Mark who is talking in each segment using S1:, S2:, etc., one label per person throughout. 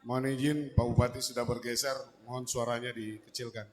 S1: Mohon izin Pak Bupati sudah bergeser, mohon suaranya dikecilkan.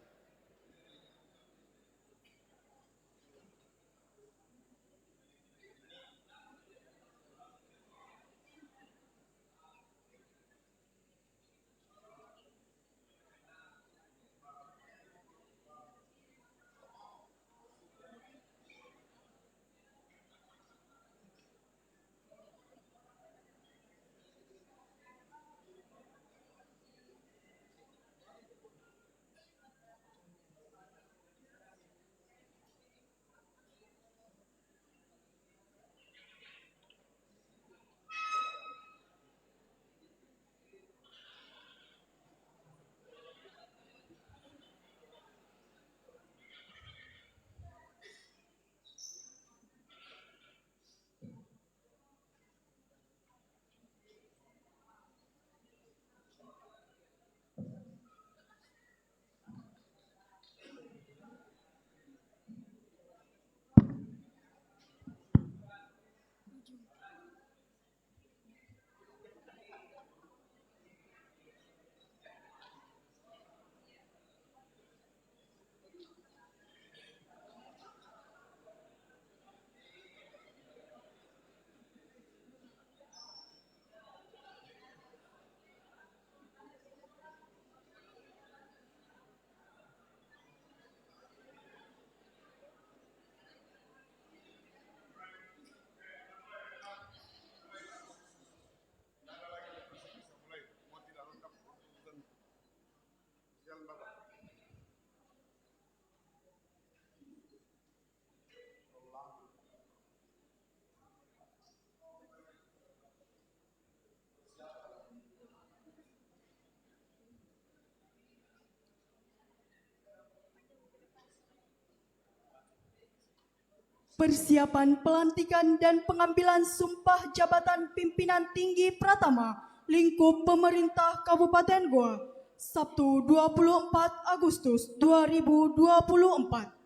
S2: Persiapan pelantikan dan pengambilan sumpah jabatan pimpinan tinggi Pratama lingkup pemerintah Kabupaten Goa, Sabtu 24 Agustus 2024.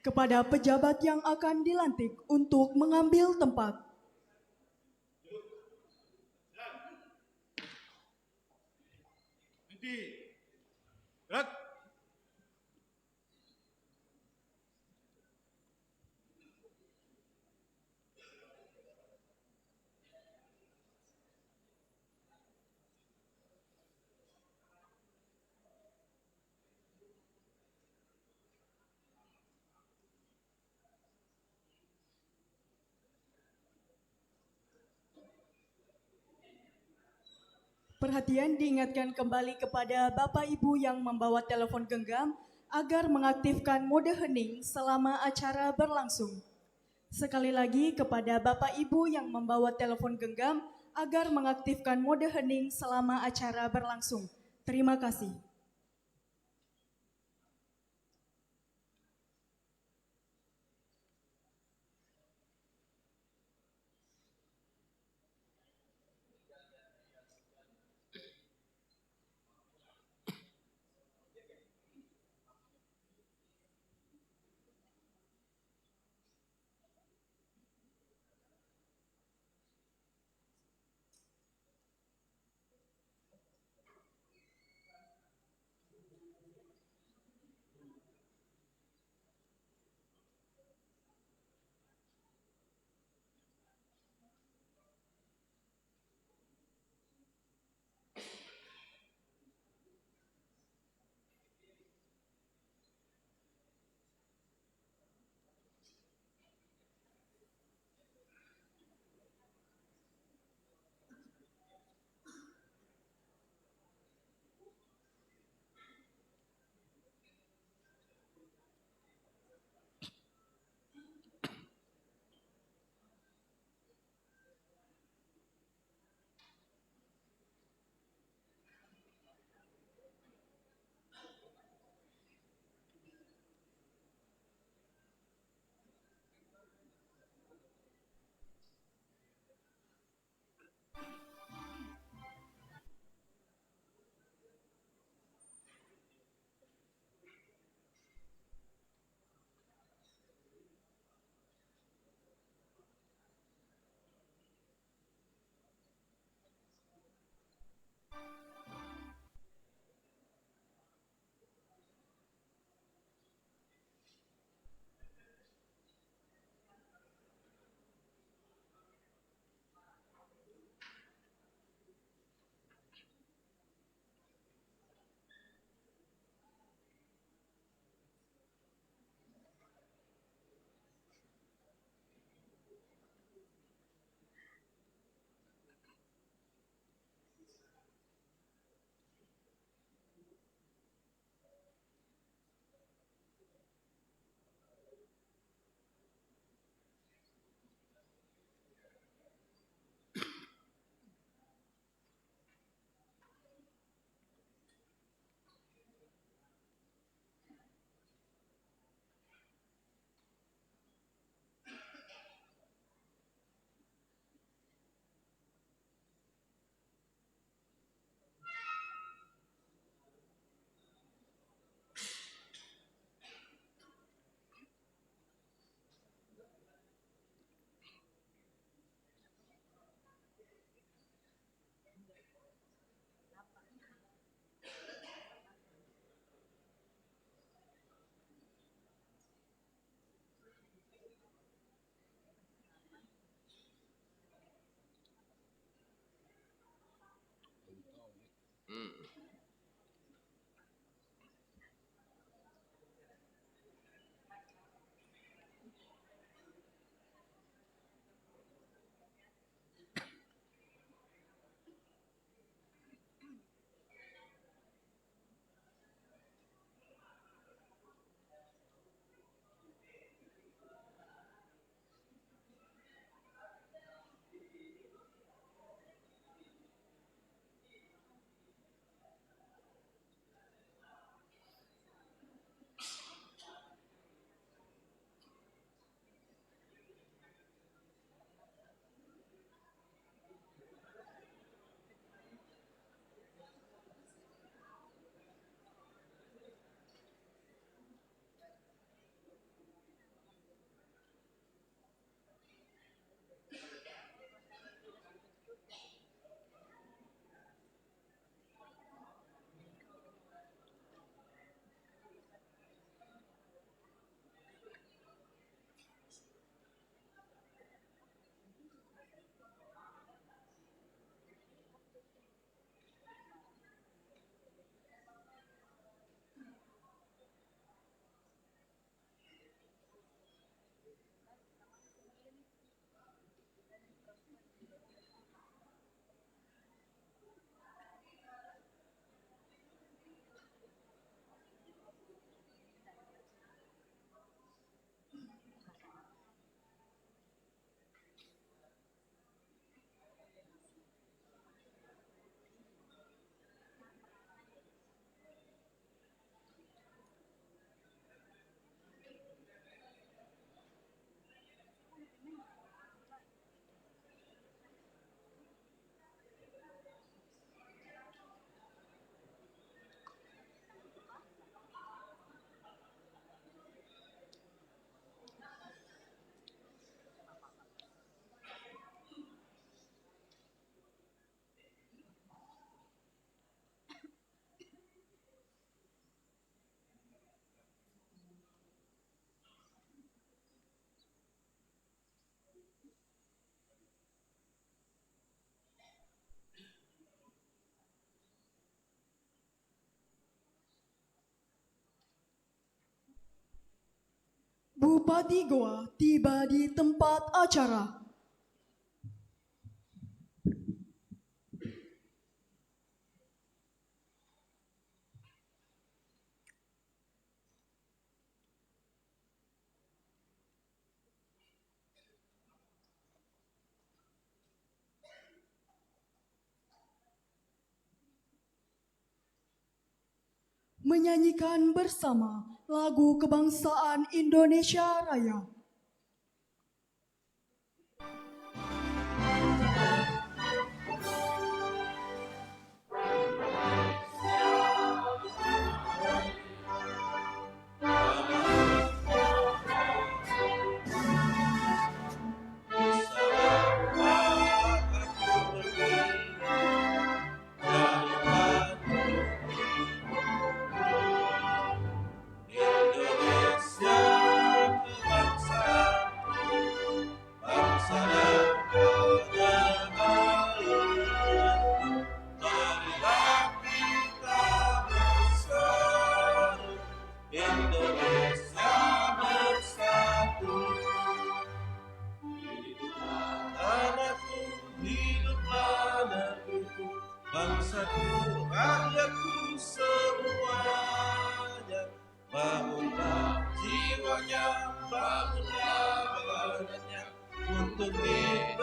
S2: Kepada pejabat yang akan dilantik untuk mengambil tempat.
S1: Gerak.
S2: Perhatian diingatkan kembali kepada Bapak Ibu yang membawa telepon genggam agar mengaktifkan mode hening selama acara berlangsung. Sekali lagi kepada Bapak Ibu yang membawa telepon genggam agar mengaktifkan mode hening selama acara berlangsung. Terima kasih. Bupati Goa tiba di tempat acara. Menyanyikan bersama lagu kebangsaan Indonesia Raya.
S3: banyak untuk Indonesia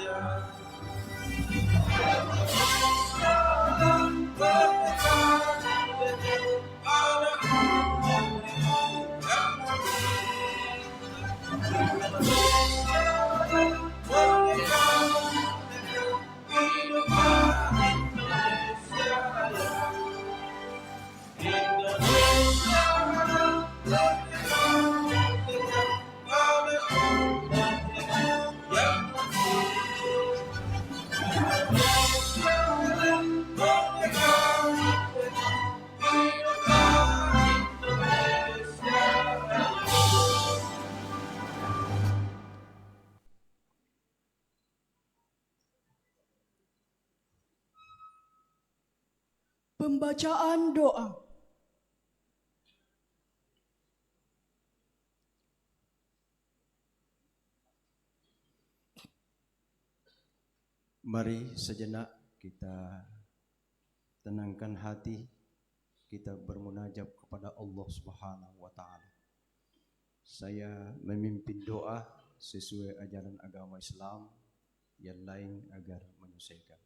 S3: yang
S2: Pembacaan doa.
S4: Mari sejenak kita tenangkan hati, kita bermunajat kepada Allah Subhanahu wa taala. Saya memimpin doa sesuai ajaran agama Islam, yang lain agar menyesuaikan.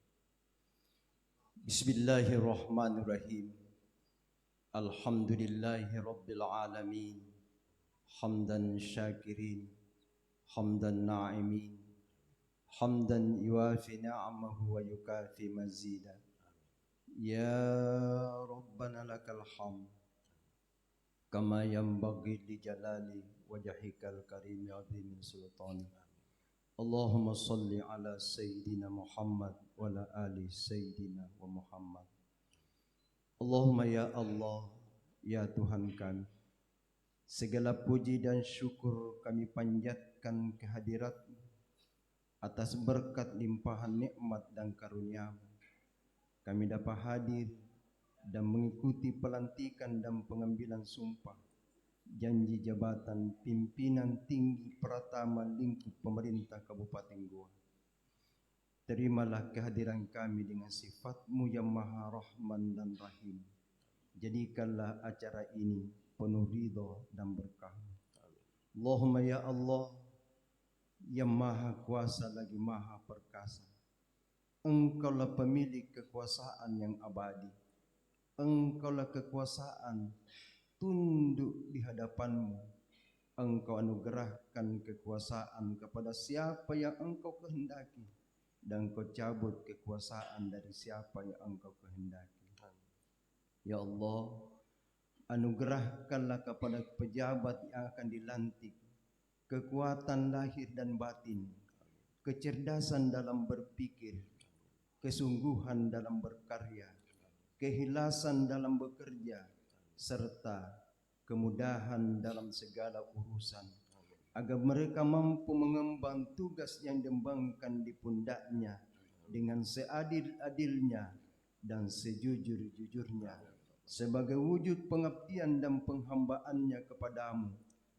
S4: Bismillahirrahmanirrahim. Alhamdulillahi rabbil alamin. Hamdan syakirin, hamdan na'imin, hamdan yuafi ni'amahu wa yukafi mazida. Ya Rabbana lakal hamd kama yanbaghi li jalali wajhikal karim azim sultani. Allahumma salli ala Sayyidina Muhammad wa ala ali Sayyidina wa Muhammad. Allahumma ya Allah, ya Tuhan kami, segala puji dan syukur kami panjatkan kehadirat-Mu atas berkat limpahan nikmat dan karunia-Mu. Kami dapat hadir dan mengikuti pelantikan dan pengambilan sumpah janji jabatan pimpinan tinggi Pratama lingkup pemerintah Kabupaten Goa. Terimalah kehadiran kami dengan sifat-Mu yang Maha Rahman dan Rahim. Jadikanlah acara ini penuh ridha dan berkah. Allahumma ya Allah, yang Maha Kuasa lagi Maha Perkasa. Engkaulah pemilik kekuasaan yang abadi. Engkaulah kekuasaan tunduk di hadapan-Mu. Engkau anugerahkan kekuasaan kepada siapa yang Engkau kehendaki, dan Engkau cabut kekuasaan dari siapa yang Engkau kehendaki. Ya Allah, anugerahkanlah kepada pejabat yang akan dilantik kekuatan lahir dan batin, kecerdasan dalam berpikir, kesungguhan dalam berkarya, keikhlasan dalam bekerja, serta kemudahan dalam segala urusan, agar mereka mampu mengemban tugas yang diembankan di pundaknya dengan seadil-adilnya dan sejujur-jujurnya, sebagai wujud pengabdian dan penghambaannya kepadamu,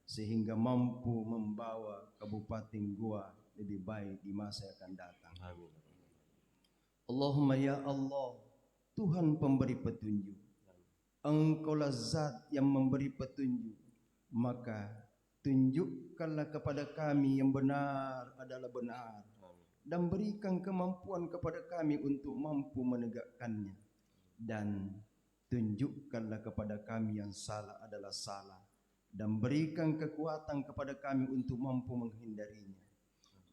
S4: sehingga mampu membawa Kabupaten Goa lebih baik di masa yang akan datang. Amin. Allahumma ya Allah, Tuhan pemberi petunjuk. Engkaulah zat yang memberi petunjuk, maka tunjukkanlah kepada kami yang benar adalah benar, dan berikan kemampuan kepada kami untuk mampu menegakkannya, dan tunjukkanlah kepada kami yang salah adalah salah, dan berikan kekuatan kepada kami untuk mampu menghindarinya.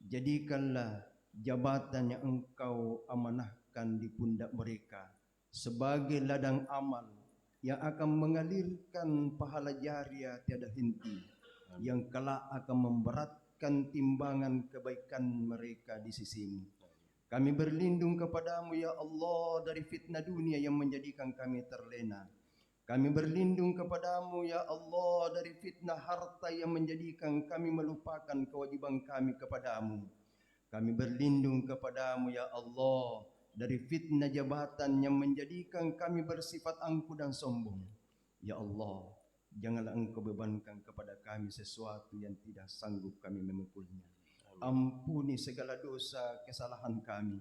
S4: Jadikanlah jabatan yang Engkau amanahkan di pundak mereka sebagai ladang amal yang akan mengalirkan pahala jariah tiada henti, yang kelak akan memberatkan timbangan kebaikan mereka di sisi-Mu. Kami berlindung kepadamu ya Allah dari fitnah dunia yang menjadikan kami terlena. Kami berlindung kepadamu ya Allah dari fitnah harta yang menjadikan kami melupakan kewajiban kami kepadamu. Kami berlindung kepadamu ya Allah dari fitnah jabatan yang menjadikan kami bersifat angkuh dan sombong. Ya Allah, janganlah Engkau bebankan kepada kami sesuatu yang tidak sanggup kami memukulnya. Ampuni segala dosa kesalahan kami.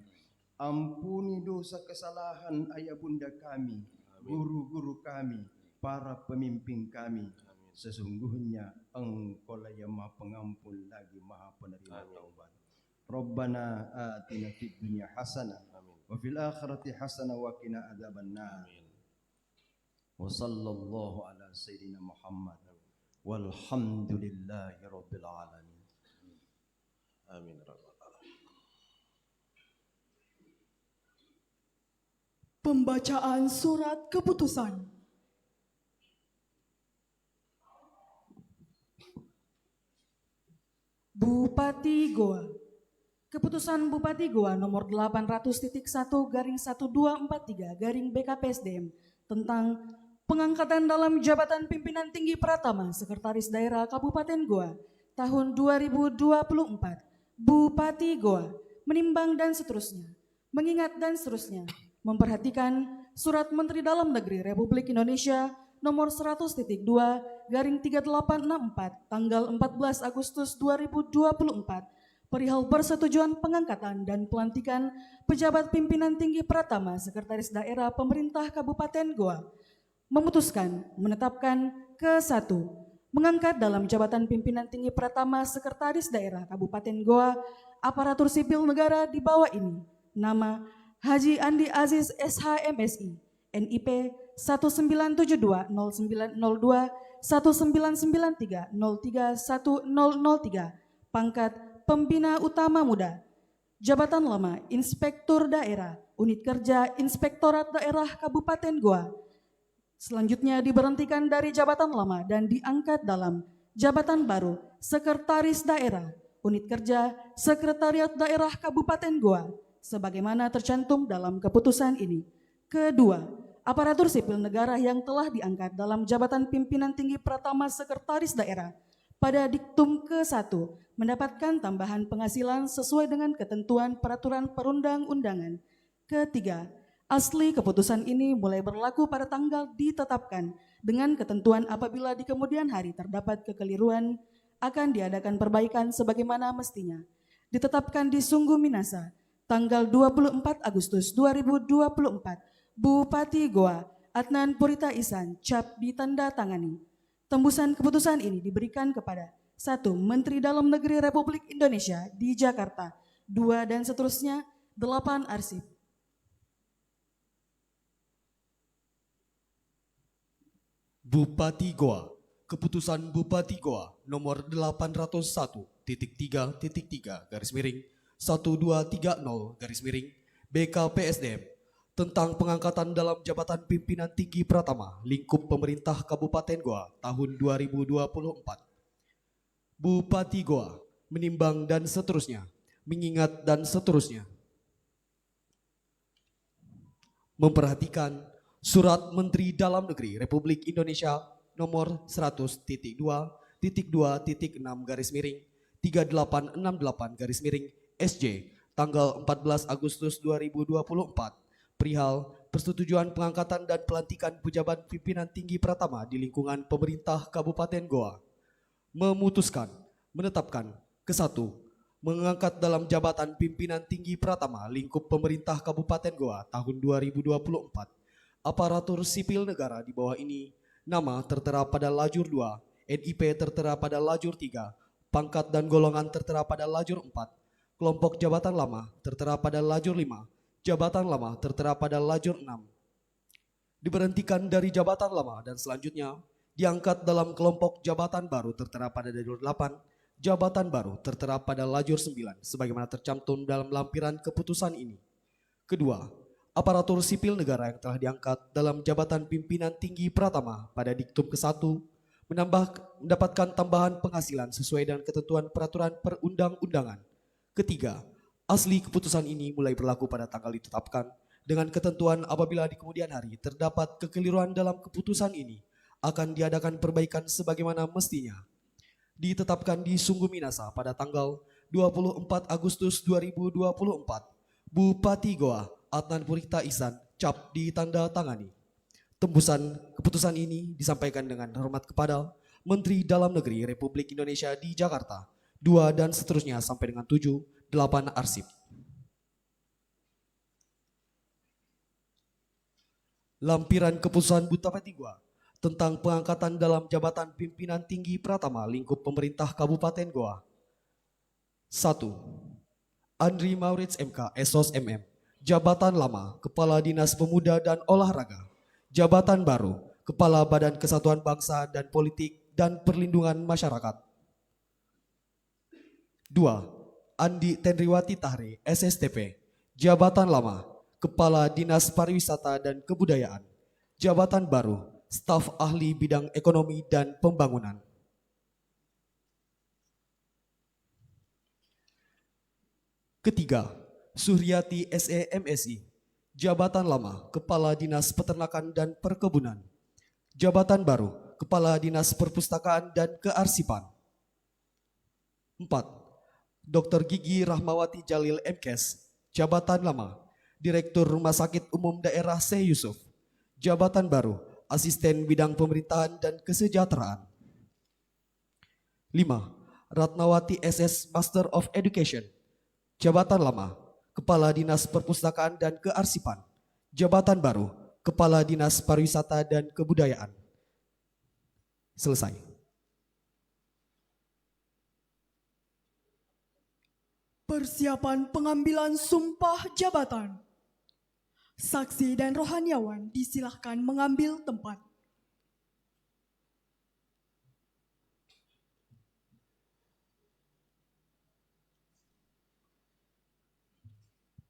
S4: Ampuni dosa kesalahan ayah bunda kami, guru-guru kami, para pemimpin kami. Sesungguhnya Engkaulah yang Maha Maha Pengampun lagi Maha Penerima taubat. Rabbana atina fid dunya hasanah wa fil akhirati hasanah wa qina adzabannar. Wa sallallahu ala sayyidina Muhammad walhamdulillahi rabbil alamin.
S3: Amin rabbal alamin.
S2: Pembacaan surat keputusan. Bupati Goa. Keputusan Bupati Goa nomor 800.1/1243 tentang pengangkatan dalam jabatan pimpinan tinggi Pratama Sekretaris Daerah Kabupaten Goa tahun 2024. Bupati Goa menimbang dan seterusnya, mengingat dan seterusnya, memperhatikan Surat Menteri Dalam Negeri Republik Indonesia nomor 100.2/3864 tanggal 14 Agustus 2024 perihal persetujuan pengangkatan dan pelantikan pejabat pimpinan tinggi Pratama Sekretaris Daerah Pemerintah Kabupaten Goa, memutuskan menetapkan ke-1, mengangkat dalam jabatan pimpinan tinggi Pratama Sekretaris Daerah Kabupaten Goa aparatur sipil negara di bawah ini. Nama Haji Andi Aziz SH.MSI, NIP 19720902 1993 031003, pangkat Pembina Utama Muda, jabatan lama Inspektur Daerah, Unit Kerja Inspektorat Daerah Kabupaten Goa. Selanjutnya diberhentikan dari jabatan lama dan diangkat dalam jabatan baru Sekretaris Daerah, Unit Kerja Sekretariat Daerah Kabupaten Goa, sebagaimana tercantum dalam keputusan ini. Kedua, aparatur sipil negara yang telah diangkat dalam jabatan pimpinan tinggi Pratama Sekretaris Daerah pada diktum ke-1 mendapatkan tambahan penghasilan sesuai dengan ketentuan peraturan perundang-undangan. Ketiga, asli keputusan ini mulai berlaku pada tanggal ditetapkan dengan ketentuan apabila di kemudian hari terdapat kekeliruan akan diadakan perbaikan sebagaimana mestinya. Ditetapkan di Sungguh Minasa tanggal 24 Agustus 2024, Bupati Goa Adnan Purita Ihsan cap ditanda tangani. Tembusan keputusan ini diberikan kepada 1. Menteri Dalam Negeri Republik Indonesia di Jakarta, 2 dan seterusnya, 8 arsip.
S5: Bupati Goa. Keputusan Bupati Goa nomor 801.33/1230 BKPSDM tentang pengangkatan dalam jabatan pimpinan tinggi Pratama lingkup pemerintah Kabupaten Goa tahun 2024. Bupati Goa menimbang dan seterusnya, mengingat dan seterusnya, memperhatikan Surat Menteri Dalam Negeri Republik Indonesia nomor 100.2.2/3868-SJ tanggal 14 Agustus 2024 perihal persetujuan pengangkatan dan pelantikan pejabat pimpinan tinggi Pratama di lingkungan pemerintah Kabupaten Goa, memutuskan menetapkan ke-1, mengangkat dalam jabatan pimpinan tinggi Pratama lingkup pemerintah Kabupaten Goa tahun 2024 aparatur sipil negara di bawah ini. Nama tertera pada lajur 2, NIP tertera pada lajur 3, pangkat dan golongan tertera pada lajur 4, kelompok jabatan lama tertera pada lajur 5, jabatan lama tertera pada lajur 6. Diberhentikan dari jabatan lama dan selanjutnya diangkat dalam kelompok jabatan baru tertera pada lajur 8, jabatan baru tertera pada lajur 9 sebagaimana tercantum dalam lampiran keputusan ini. Kedua, aparatur sipil negara yang telah diangkat dalam jabatan pimpinan tinggi Pratama pada diktum ke-1 mendapatkan tambahan penghasilan sesuai dengan ketentuan peraturan perundang-undangan. Ketiga, asli keputusan ini mulai berlaku pada tanggal ditetapkan dengan ketentuan apabila di kemudian hari terdapat kekeliruan dalam keputusan ini akan diadakan perbaikan sebagaimana mestinya. Ditetapkan di Sungguh Minasa pada tanggal 24 Agustus 2024, Bupati Goa Adnan Purita Ihsan cap ditanda tangani. Tembusan keputusan ini disampaikan dengan hormat kepada Menteri Dalam Negeri Republik Indonesia di Jakarta, 2 dan seterusnya sampai dengan 7, 8 arsip. Lampiran keputusan Bupati Goa tentang pengangkatan dalam jabatan pimpinan tinggi Pratama lingkup pemerintah Kabupaten Goa. 1. Andri Maurits MK, Esos MM. Jabatan lama, Kepala Dinas Pemuda dan Olahraga. Jabatan baru, Kepala Badan Kesatuan Bangsa dan Politik dan Perlindungan Masyarakat. 2. Andi Tenriwati Tahri, SSTP. Jabatan lama, Kepala Dinas Pariwisata dan Kebudayaan. Jabatan baru, Staf Ahli Bidang Ekonomi dan Pembangunan. Ketiga, Suryati SE MSI. Jabatan lama, Kepala Dinas Peternakan dan Perkebunan. Jabatan baru, Kepala Dinas Perpustakaan dan Kearsipan. 4. Dr. Gigi Rahmawati Jalil MKes. Jabatan lama, Direktur Rumah Sakit Umum Daerah Syekh Yusuf. Jabatan baru, Asisten Bidang Pemerintahan dan Kesejahteraan. 5. Ratnawati SS Master of Education. Jabatan lama, Kepala Dinas Perpustakaan dan Kearsipan. Jabatan baru, Kepala Dinas Pariwisata dan Kebudayaan. Selesai.
S2: Persiapan pengambilan sumpah jabatan. Saksi dan rohaniawan disilahkan mengambil tempat.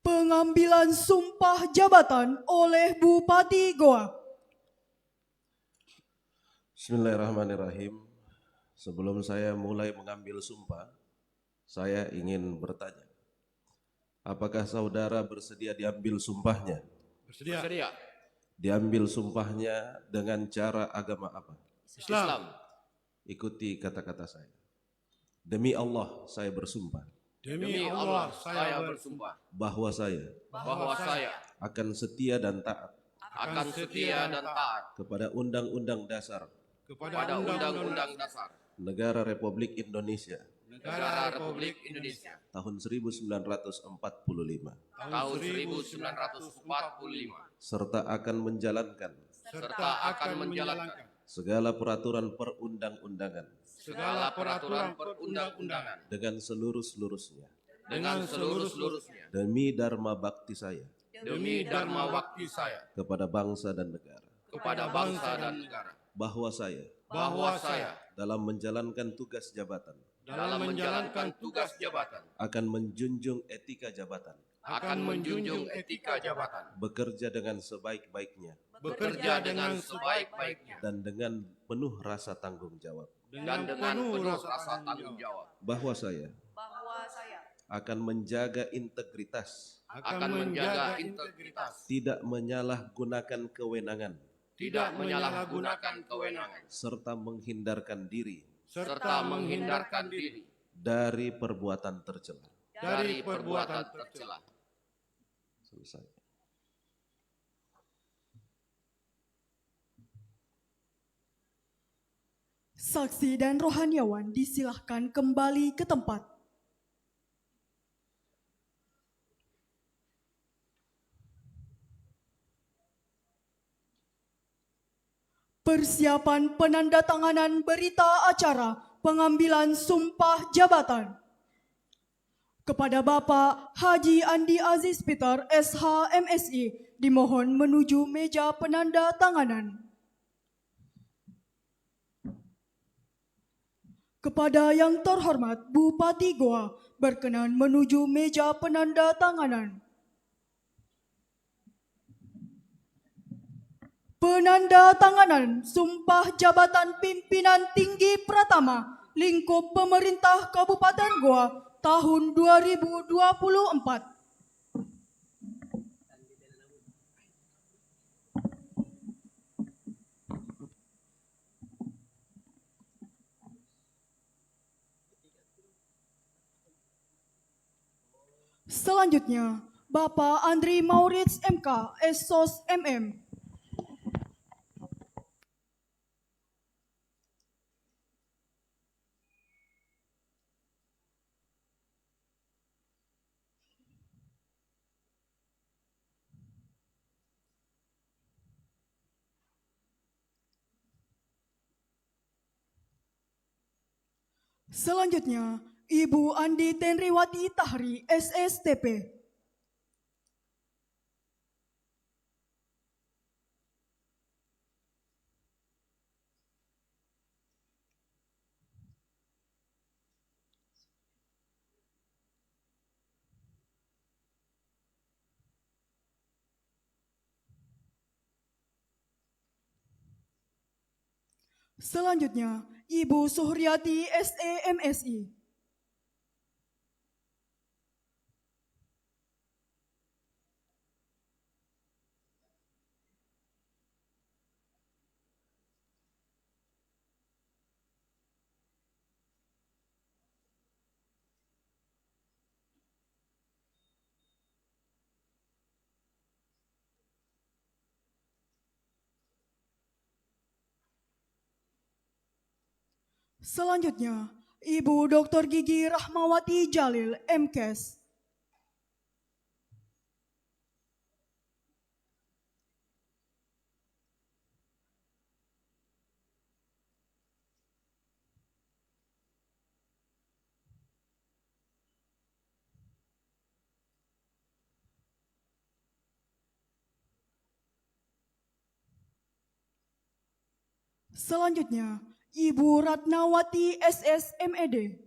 S2: Pengambilan sumpah jabatan oleh Bupati Goa.
S3: Bismillahirrahmanirrahim. Sebelum saya mulai mengambil sumpah, saya ingin bertanya. Apakah saudara bersedia diambil sumpahnya?
S1: Bersedia.
S3: Diambil sumpahnya dengan cara agama apa?
S1: Islam.
S3: Ikuti kata-kata saya. Demi Allah saya bersumpah
S1: Demi Allah saya bersumpah
S3: bahwa saya akan setia dan taat kepada Undang-Undang Dasar
S1: kepada Undang-Undang Dasar
S3: Negara Republik Indonesia tahun 1945
S1: tahun 1945
S3: serta akan menjalankan segala peraturan perundang-undangan dengan seluruh-seluruhnya demi dharma bakti saya kepada bangsa dan negara bahwa saya dalam menjalankan tugas jabatan akan menjunjung etika jabatan bekerja dengan sebaik-baiknya dan dengan penuh rasa tanggung jawab bahwa saya akan menjaga integritas tidak menyalahgunakan kewenangan serta menghindarkan diri dari perbuatan tercela. Selesai.
S2: Saksi dan rohaniawan disilahkan kembali ke tempat. Persiapan penandatanganan berita acara pengambilan sumpah jabatan. Kepada Bapak Haji Andi Aziz Peter SH MSI dimohon menuju meja penandatanganan. Kepada yang terhormat Bupati Goa berkenan menuju meja penandatanganan. Penandatanganan Sumpah Jabatan Pimpinan Tinggi Pratama Lingkup Pemerintah Kabupaten Goa tahun 2024. Selanjutnya, Bapak Andri Maurits MK, Esos MM. Selanjutnya, Ibu Andi Tenriwati Tahri, SSTP. Selanjutnya, Ibu Suhriati, SEMSI. Selanjutnya, Ibu Dr. Gigi Rahmawati Jalil, MKes. Selanjutnya, Ibu Ratnawati, SSMED.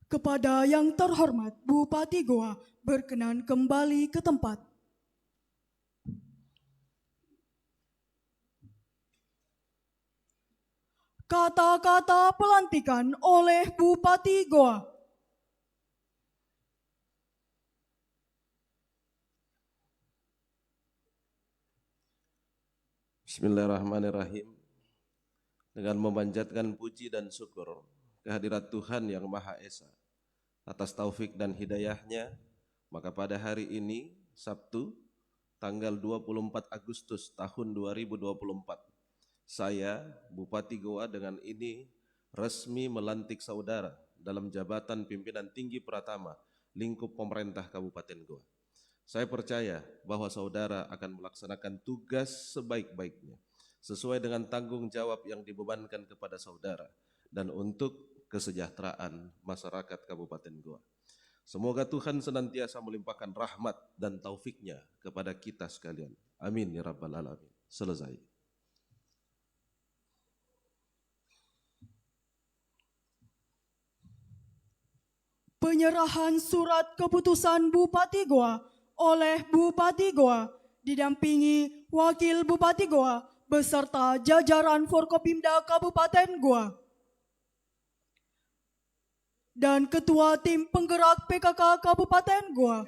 S2: Kepada yang terhormat Bupati Goa berkenan kembali ke tempat. Kata-kata pelantikan oleh Bupati Goa.
S3: Bismillahirrahmanirrahim. Dengan memanjatkan puji dan syukur kehadirat Tuhan Yang Maha Esa atas taufik dan hidayahnya, maka pada hari ini, Sabtu, tanggal 24 Agustus tahun 2024, saya, Bupati Goa, dengan ini resmi melantik saudara dalam jabatan pimpinan tinggi Pratama lingkup pemerintah Kabupaten Goa. Saya percaya bahwa saudara akan melaksanakan tugas sebaik-baiknya, sesuai dengan tanggung jawab yang dibebankan kepada saudara dan untuk kesejahteraan masyarakat Kabupaten Goa. Semoga Tuhan senantiasa melimpahkan rahmat dan taufiknya kepada kita sekalian. Amin ya rabbal alamin. Selesai.
S2: Penyerahan surat keputusan Bupati Goa oleh Bupati Goa didampingi Wakil Bupati Goa beserta jajaran Forkopimda Kabupaten Goa dan Ketua Tim Penggerak PKK Kabupaten Goa.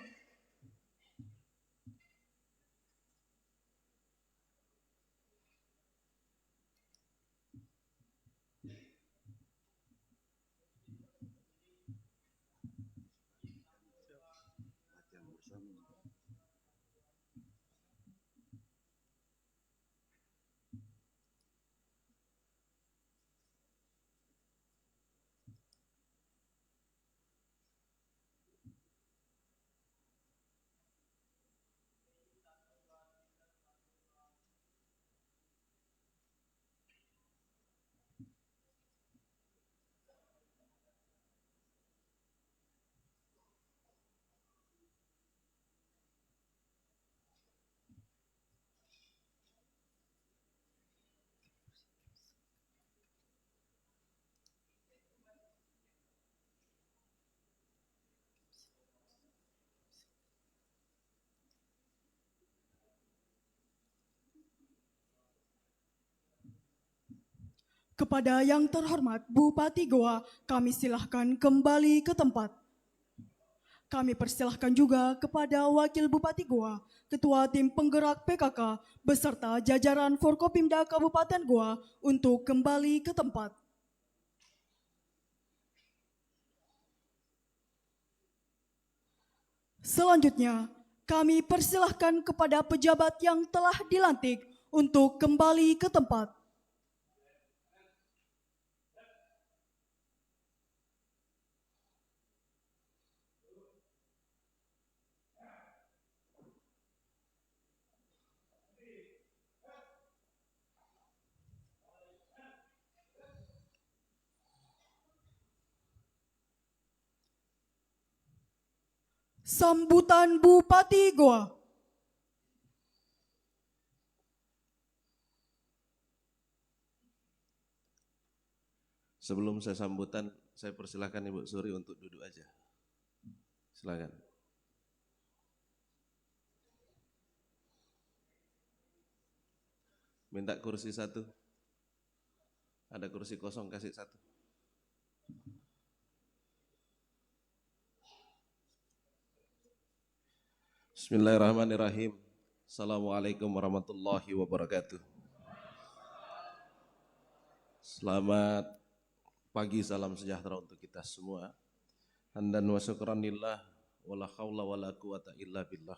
S2: Kepada yang terhormat Bupati Goa, kami silahkan kembali ke tempat. Kami persilahkan juga kepada Wakil Bupati Goa, Ketua Tim Penggerak PKK, beserta jajaran Forkopimda Kabupaten Goa untuk kembali ke tempat. Selanjutnya, kami persilahkan kepada pejabat yang telah dilantik untuk kembali ke tempat. Sambutan Bupati Goa.
S3: Sebelum saya sambutan, saya persilahkan Ibu Suri untuk duduk aja. Silakan. Minta kursi satu. Ada kursi kosong, kasih satu. Bismillahirrahmanirrahim. Assalamualaikum warahmatullahi wabarakatuh. Selamat pagi, salam sejahtera untuk kita semua. Hamdan wa syukranillah, wala haula wala quwata illa billah.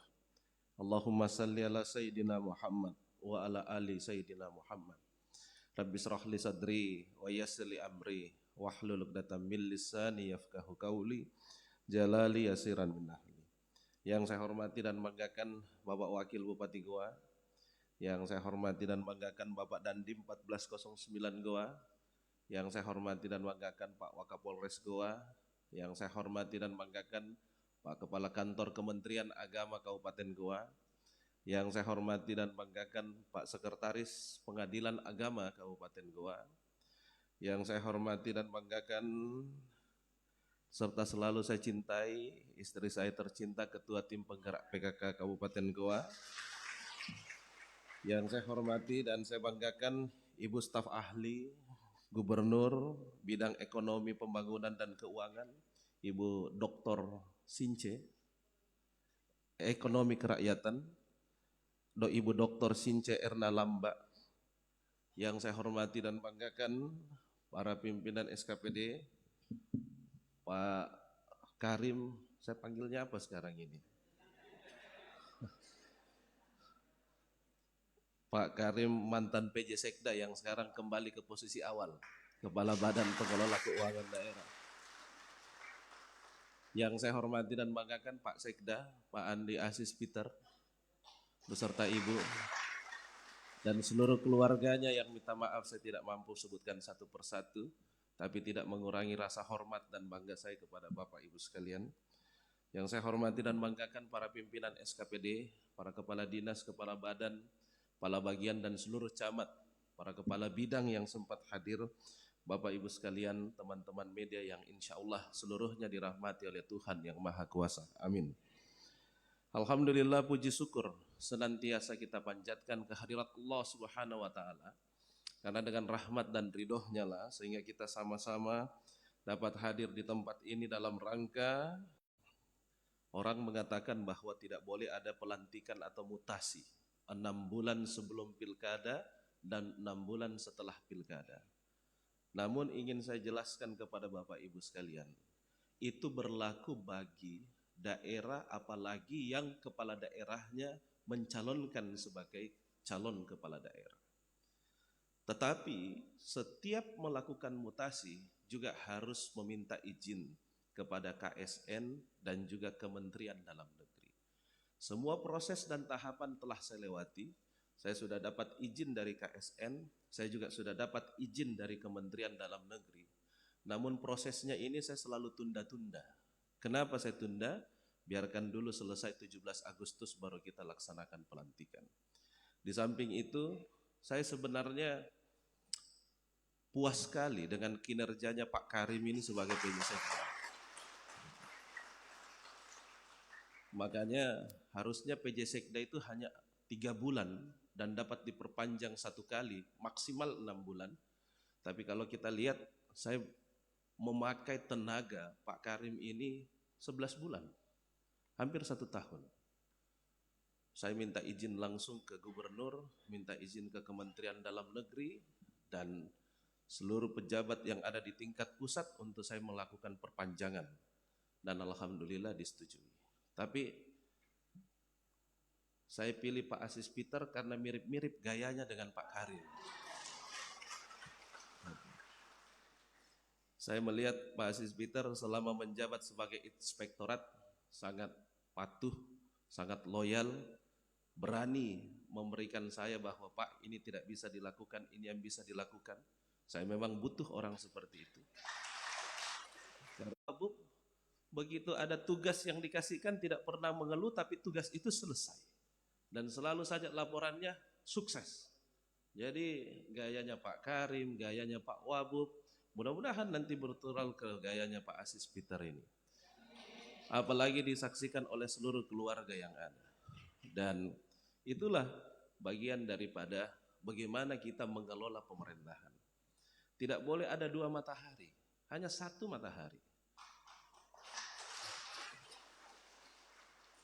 S3: Allahumma salli ala sayyidina Muhammad wa ala ali sayyidina Muhammad. Rabbi shrah li sadri wa yassir li amri wahlul 'uqdatam min lisani yafqahu qawli. Jalali yasiran min ahli. Yang saya hormati dan banggakan Bapak Wakil Bupati Goa, yang saya hormati dan banggakan Bapak Dandim 1409 Goa, yang saya hormati dan banggakan Pak Wakapolres Goa, yang saya hormati dan banggakan Pak Kepala Kantor Kementerian Agama Kabupaten Goa, yang saya hormati dan banggakan Pak Sekretaris Pengadilan Agama Kabupaten Goa, yang saya hormati dan banggakan serta selalu saya cintai istri saya tercinta, Ketua Tim Penggerak PKK Kabupaten Goa, yang saya hormati dan saya banggakan Ibu Staf Ahli Gubernur Bidang Ekonomi Pembangunan dan Keuangan, Ibu Dr. Since, Ekonomi Kerakyatan, Ibu Dr. Since Erna Lamba, yang saya hormati dan banggakan para pimpinan SKPD, Pak Karim, saya panggilnya apa sekarang ini? Pak Karim, mantan PJ Sekda yang sekarang kembali ke posisi awal, Kepala Badan Pengelola Keuangan Daerah. Yang saya hormati dan banggakan Pak Sekda, Pak Andi Aziz Peter, beserta Ibu, dan seluruh keluarganya yang minta maaf saya tidak mampu sebutkan satu persatu, tapi tidak mengurangi rasa hormat dan bangga saya kepada Bapak Ibu sekalian. Yang saya hormati dan banggakan para pimpinan SKPD, para kepala dinas, kepala badan, kepala bagian dan seluruh camat, para kepala bidang yang sempat hadir, Bapak Ibu sekalian, teman-teman media yang insya Allah seluruhnya dirahmati oleh Tuhan yang Maha Kuasa. Amin. Alhamdulillah, puji syukur senantiasa kita panjatkan kehadirat Allah Subhanahu wa Ta'ala. Karena dengan rahmat dan ridhonya lah sehingga kita sama-sama dapat hadir di tempat ini dalam rangka orang mengatakan bahwa tidak boleh ada pelantikan atau mutasi 6 bulan sebelum pilkada dan 6 bulan setelah pilkada. Namun ingin saya jelaskan kepada Bapak Ibu sekalian, itu berlaku bagi daerah apalagi yang kepala daerahnya mencalonkan sebagai calon kepala daerah. Tetapi setiap melakukan mutasi juga harus meminta izin kepada KSN dan juga Kementerian Dalam Negeri. Semua proses dan tahapan telah saya lewati. Saya sudah dapat izin dari KSN, saya juga sudah dapat izin dari Kementerian Dalam Negeri. Namun prosesnya ini saya selalu tunda-tunda. Kenapa saya tunda? Biarkan dulu selesai 17 Agustus baru kita laksanakan pelantikan. Di samping itu, saya sebenarnya puas sekali dengan kinerjanya Pak Karim ini sebagai PJ Sekda. Makanya harusnya PJ Sekda itu hanya 3 bulan dan dapat diperpanjang 1 kali, maksimal 6 bulan. Tapi kalau kita lihat, saya memakai tenaga Pak Karim ini 11 bulan, hampir 1 tahun. Saya minta izin langsung ke Gubernur, minta izin ke Kementerian Dalam Negeri, dan seluruh pejabat yang ada di tingkat pusat untuk saya melakukan perpanjangan. Dan alhamdulillah disetujui. Tapi saya pilih Pak Asis Peter karena mirip-mirip gayanya dengan Pak Karim. Saya melihat Pak Asis Peter selama menjabat sebagai inspektorat sangat patuh, sangat loyal, berani memberikan saya bahwa Pak ini tidak bisa dilakukan, ini yang bisa dilakukan. Saya memang butuh orang seperti itu. Karena begitu ada tugas yang dikasihkan tidak pernah mengeluh, tapi tugas itu selesai. Dan selalu saja laporannya sukses. Jadi gayanya Pak Karim, gayanya Pak Wabub, mudah-mudahan nanti bertural ke gayanya Pak Asis Peter ini. Apalagi disaksikan oleh seluruh keluarga yang ada. Dan itulah bagian daripada bagaimana kita mengelola pemerintahan. Tidak boleh ada dua matahari, hanya satu matahari.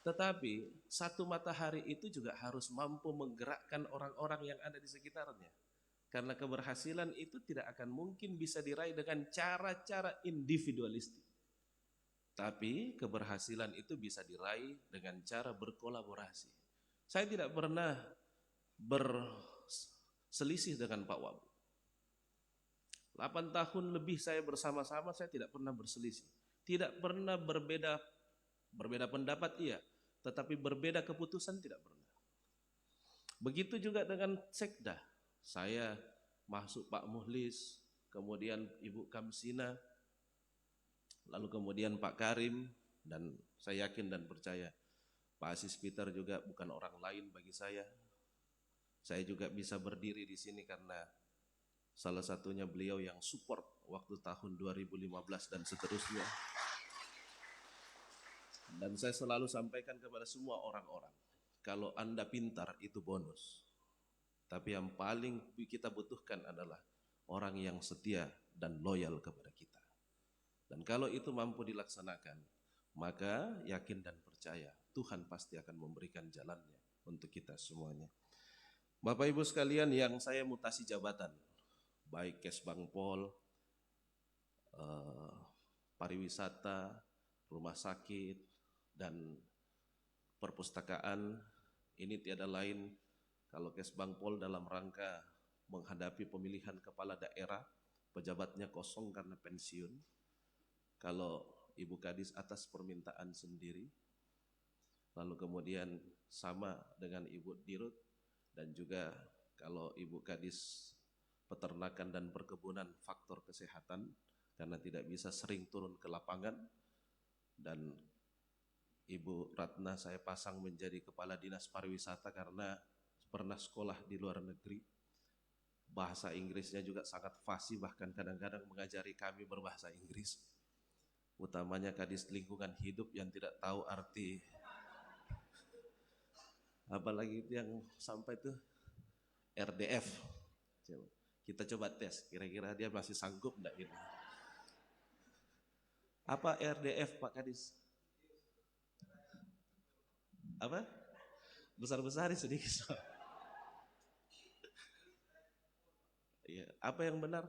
S3: Tetapi satu matahari itu juga harus mampu menggerakkan orang-orang yang ada di sekitarnya. Karena keberhasilan itu tidak akan mungkin bisa diraih dengan cara-cara individualistik. Tapi keberhasilan itu bisa diraih dengan cara berkolaborasi. Saya tidak pernah berselisih dengan Pak Wabub. 8 tahun lebih saya bersama-sama, saya tidak pernah berselisih. Tidak pernah berbeda pendapat, iya. Tetapi berbeda keputusan tidak pernah. Begitu juga dengan Sekda. Saya masuk Pak Muhlis, kemudian Ibu Kamsina, lalu kemudian Pak Karim, dan saya yakin dan percaya Pak Asis Peter juga bukan orang lain bagi saya. Saya juga bisa berdiri di sini karena salah satunya beliau yang support waktu tahun 2015 dan seterusnya. Dan saya selalu sampaikan kepada semua orang-orang, kalau Anda pintar itu bonus. Tapi yang paling kita butuhkan adalah orang yang setia dan loyal kepada kita. Dan kalau itu mampu dilaksanakan, maka yakin dan percaya Tuhan pasti akan memberikan jalannya untuk kita semuanya. Bapak Ibu sekalian yang saya mutasi jabatan, baik Kesbangpol, pariwisata, rumah sakit, dan perpustakaan, ini tiada lain kalau Kesbangpol dalam rangka menghadapi pemilihan kepala daerah, pejabatnya kosong karena pensiun. Kalau Ibu Kadis atas permintaan sendiri, lalu kemudian sama dengan Ibu Dirut, dan juga kalau Ibu Kadis peternakan dan perkebunan faktor kesehatan, karena tidak bisa sering turun ke lapangan, dan Ibu Ratna saya pasang menjadi Kepala Dinas Pariwisata karena pernah sekolah di luar negeri. Bahasa Inggrisnya juga sangat fasih, bahkan kadang-kadang mengajari kami berbahasa Inggris. Utamanya Kadis Lingkungan Hidup yang tidak tahu arti. Apalagi yang sampai itu RDF. Kita coba tes, kira-kira dia masih sanggup enggak ini. Apa RDF Pak Kadis? Apa? Besar-besarin sedikit. Iya, apa yang benar?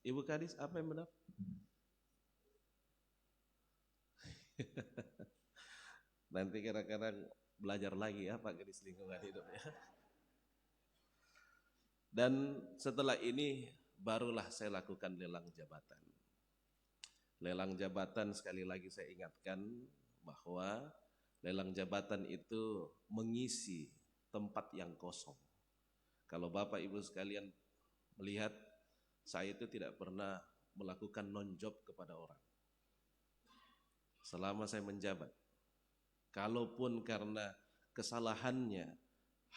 S3: Ibu Kadis, apa yang benar? Nanti kadang-kadang belajar lagi ya Pak Kadis Lingkungan Hidup ya. Dan setelah ini barulah saya lakukan lelang jabatan. Lelang jabatan sekali lagi saya ingatkan bahwa lelang jabatan itu mengisi tempat yang kosong. Kalau Bapak Ibu sekalian melihat, saya itu tidak pernah melakukan non-job kepada orang. Selama saya menjabat, kalaupun karena kesalahannya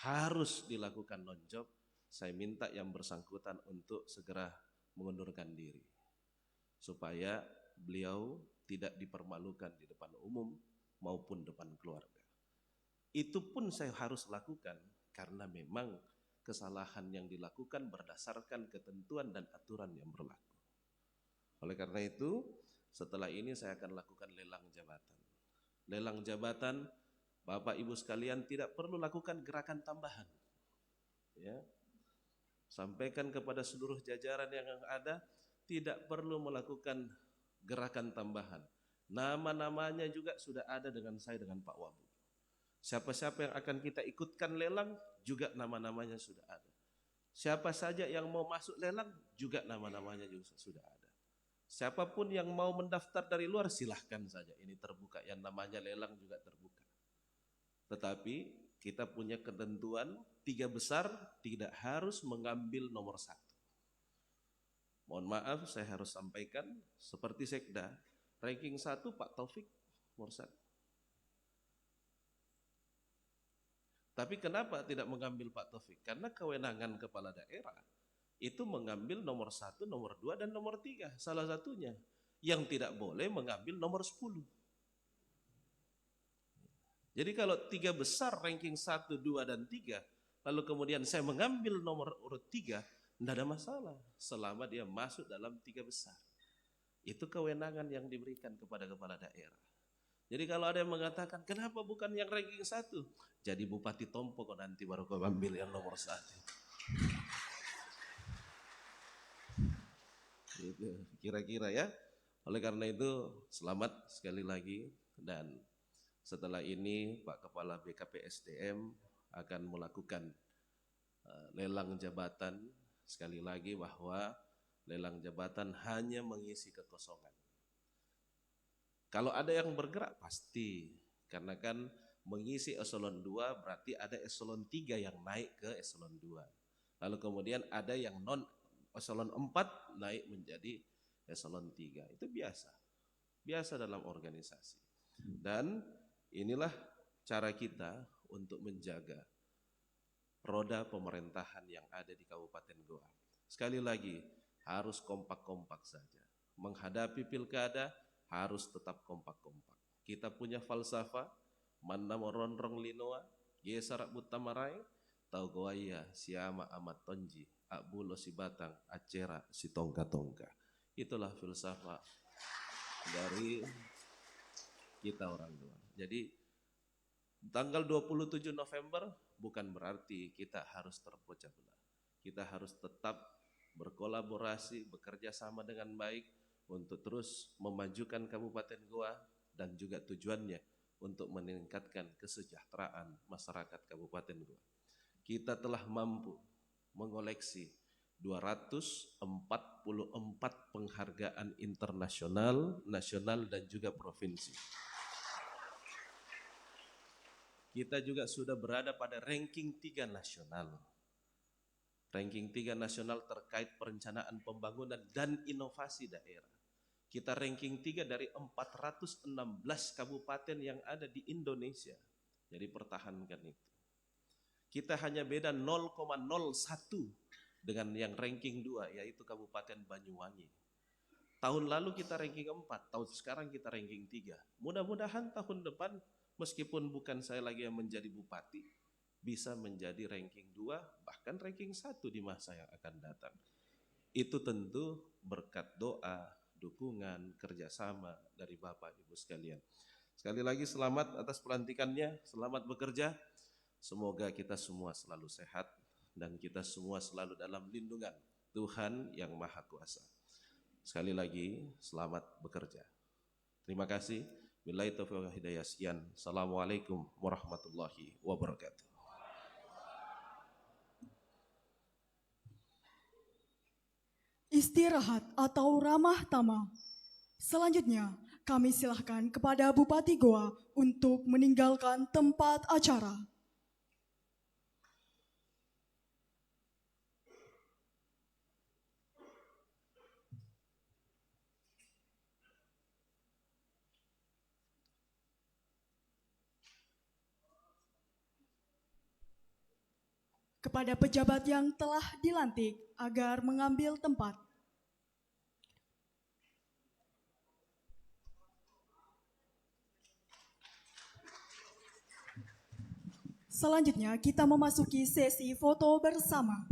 S3: harus dilakukan non-job, saya minta yang bersangkutan untuk segera mengundurkan diri. Supaya beliau tidak dipermalukan di depan umum maupun depan keluarga. Itu pun saya harus lakukan karena memang kesalahan yang dilakukan berdasarkan ketentuan dan aturan yang berlaku. Oleh karena itu, setelah ini saya akan lakukan lelang jabatan. Lelang jabatan, Bapak Ibu sekalian tidak perlu lakukan gerakan tambahan. Ya. Sampaikan kepada seluruh jajaran yang ada, tidak perlu melakukan gerakan tambahan. Nama-namanya juga sudah ada dengan saya, dengan Pak Wabu. Siapa-siapa yang akan kita ikutkan lelang, juga nama-namanya sudah ada. Siapa saja yang mau masuk lelang, juga nama-namanya juga sudah ada. Siapapun yang mau mendaftar dari luar, silahkan saja. Ini terbuka, yang namanya lelang juga terbuka. Tetapi kita punya ketentuan, 3 besar tidak harus mengambil nomor 1. Mohon maaf, saya harus sampaikan, seperti Sekda, ranking 1 Pak Taufik nomor 1. Tapi kenapa tidak mengambil Pak Taufik? Karena kewenangan kepala daerah itu mengambil nomor 1, nomor 2, dan nomor 3. Salah satunya yang tidak boleh mengambil nomor 10. Jadi kalau 3 besar ranking 1, 2, dan 3, lalu kemudian saya mengambil nomor urut 3, tidak ada masalah selama dia masuk dalam 3 besar. Itu kewenangan yang diberikan kepada kepala daerah. Jadi kalau ada yang mengatakan, kenapa bukan yang ranking 1? Jadi Bupati Tompo kok nanti baru kau ambil yang nomor 1. Gitu, kira-kira ya. Oleh karena itu, selamat sekali lagi. Dan setelah ini Pak Kepala BKPSDM akan melakukan lelang jabatan. Sekali lagi bahwa lelang jabatan hanya mengisi kekosongan. Kalau ada yang bergerak pasti, karena kan mengisi eselon 2 berarti ada eselon 3 yang naik ke eselon 2. Lalu kemudian ada yang non eselon 4 naik menjadi eselon 3. Itu biasa. Biasa dalam organisasi. Dan inilah cara kita untuk menjaga roda pemerintahan yang ada di Kabupaten Goa. Sekali lagi, harus kompak-kompak saja. Menghadapi pilkada harus tetap kompak-kompak. Kita punya falsafah, manna moronrong linoa, gesarak butamarai, tau goaya siama amat tonji, akbulo si batang, acera si tongka-tongka. Itulah filsafat dari kita orang Goa. Jadi tanggal 27 November bukan berarti kita harus terpecah belah. Kita harus tetap berkolaborasi, bekerja sama dengan baik untuk terus memajukan Kabupaten Goa dan juga tujuannya untuk meningkatkan kesejahteraan masyarakat Kabupaten Goa. Kita telah mampu mengoleksi 244 penghargaan internasional, nasional, dan juga provinsi. Kita juga sudah berada pada ranking 3 nasional. Ranking 3 nasional terkait perencanaan pembangunan dan inovasi daerah. Kita ranking 3 dari 416 kabupaten yang ada di Indonesia. Jadi pertahankan itu. Kita hanya beda 0,01 dengan yang ranking 2, yaitu Kabupaten Banyuwangi. Tahun lalu kita ranking 4, tahun sekarang kita ranking 3. Mudah-mudahan tahun depan, meskipun bukan saya lagi yang menjadi bupati, bisa menjadi ranking 2, bahkan ranking 1 di masa yang akan datang. Itu tentu berkat doa, dukungan, kerjasama dari Bapak Ibu sekalian. Sekali lagi selamat atas pelantikannya, selamat bekerja. Semoga kita semua selalu sehat dan kita semua selalu dalam lindungan Tuhan yang Maha Kuasa. Sekali lagi selamat bekerja. Terima kasih. Billahi taufiq wal hidayah. Sekian. Assalamualaikum warahmatullahi wabarakatuh.
S2: Istirahat atau ramah tamah. Selanjutnya, kami silahkan kepada Bupati Goa untuk meninggalkan tempat acara. Kepada pejabat yang telah dilantik agar mengambil tempat. Selanjutnya kita memasuki sesi foto bersama.